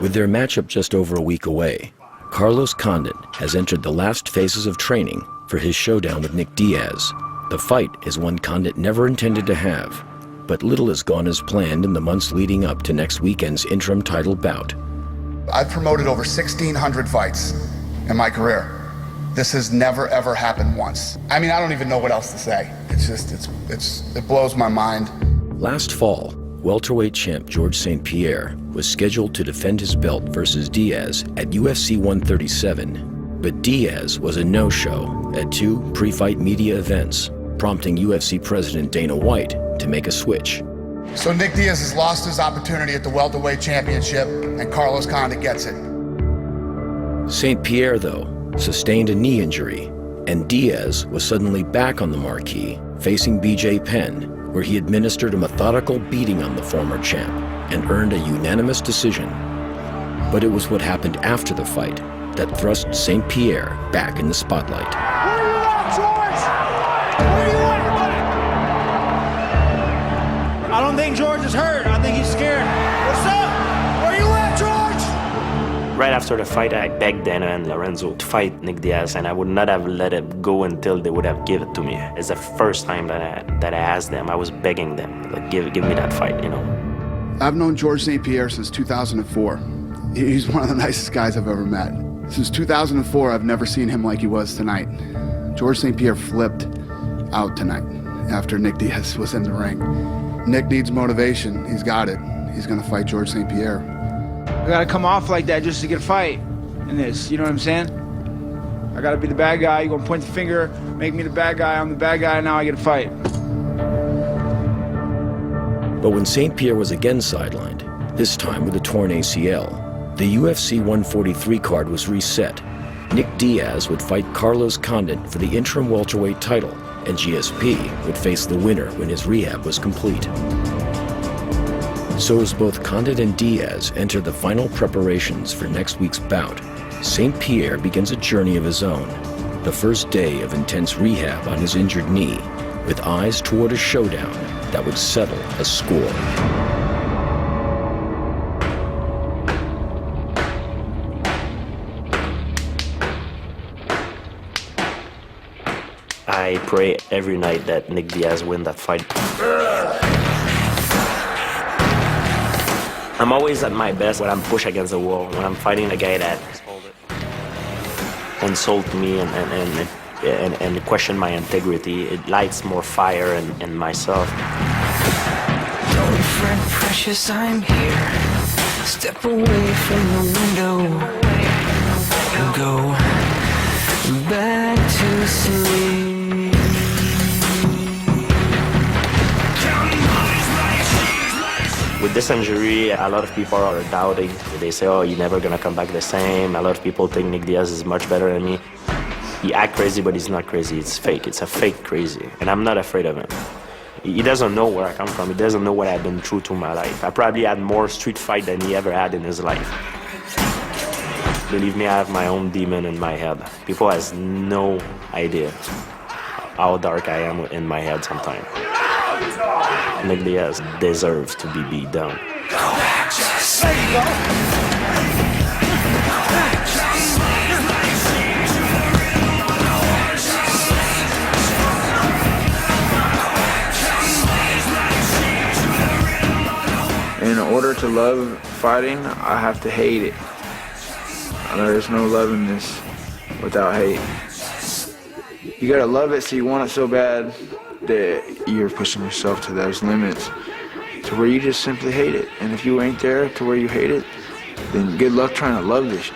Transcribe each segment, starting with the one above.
With their matchup just over a week away, Carlos Condit has entered the last phases of training for his showdown with Nick Diaz. The fight is one Condit never intended to have, but little has gone as planned in the months leading up to next weekend's interim title bout. I've promoted over 1,600 fights in my career. This has never, ever happened once. I mean, I don't even know what else to say. It blows my mind. Last fall, welterweight champ Georges St-Pierre was scheduled to defend his belt versus Diaz at UFC 137, but Diaz was a no-show at 2 pre-fight media events, prompting UFC President Dana White to make a switch. So Nick Diaz has lost his opportunity at the welterweight championship, and Carlos Condit gets it. St-Pierre, though, sustained a knee injury, and Diaz was suddenly back on the marquee, facing BJ Penn, where he administered a methodical beating on the former champ and earned a unanimous decision. But it was what happened after the fight that thrust St-Pierre back in the spotlight. Where are you at, George? Where are you at? I don't think George is hurt. I think he's scared. What's up? Where are you at, George? Right after the fight, I begged Dana and Lorenzo to fight Nick Diaz, and I would not have let it go until they would have given it to me. It's the first time that I asked them. I was begging them, like, give me that fight, you know. I've known Georges St-Pierre since 2004. He's one of the nicest guys I've ever met. Since 2004, I've never seen him like he was tonight. Georges St-Pierre flipped out tonight after Nick Diaz was in the ring. Nick needs motivation. He's got it. He's gonna fight Georges St-Pierre. I gotta come off like that just to get a fight in this, you know what I'm saying? I gotta be the bad guy. You're gonna point the finger, make me the bad guy. I'm the bad guy, now I get a fight. But when St-Pierre was again sidelined, this time with a torn ACL, the UFC 143 card was reset. Nick Diaz would fight Carlos Condit for the interim welterweight title, and GSP would face the winner when his rehab was complete. So as both Condit and Diaz enter the final preparations for next week's bout, St-Pierre begins a journey of his own, the first day of intense rehab on his injured knee, with eyes toward a showdown that would settle a score. I pray every night that Nick Diaz win that fight. I'm always at my best when I'm pushed against the wall, when I'm fighting a guy that insults me and question my integrity. It lights more fire in myself. Don't fret, precious, I'm here. Step away from the window and go back to sleep. With this injury, a lot of people are doubting. They say, oh, you're never gonna come back the same. A lot of people think Nick Diaz is much better than me. He acts crazy, but he's not crazy. It's fake. It's a fake crazy. And I'm not afraid of him. He doesn't know where I come from. He doesn't know what I've been through to my life. I probably had more street fight than he ever had in his life. Believe me, I have my own demon in my head. People has no idea how dark I am in my head sometimes. Nick Diaz deserves to be beat down. In order to love fighting, I have to hate it. There's no loving this without hate. You gotta love it so you want it so bad that you're pushing yourself to those limits to where you just simply hate it. And if you ain't there to where you hate it, then good luck trying to love this.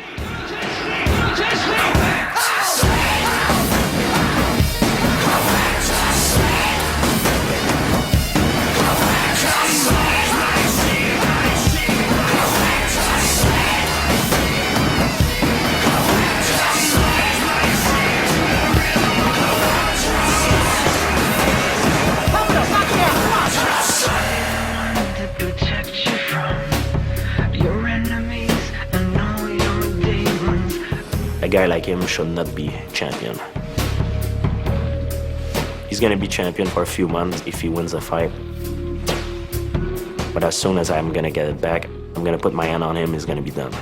A guy like him should not be champion. He's gonna be champion for a few months if he wins the fight. But as soon as I'm gonna get it back, I'm gonna put my hand on him, it's gonna be done.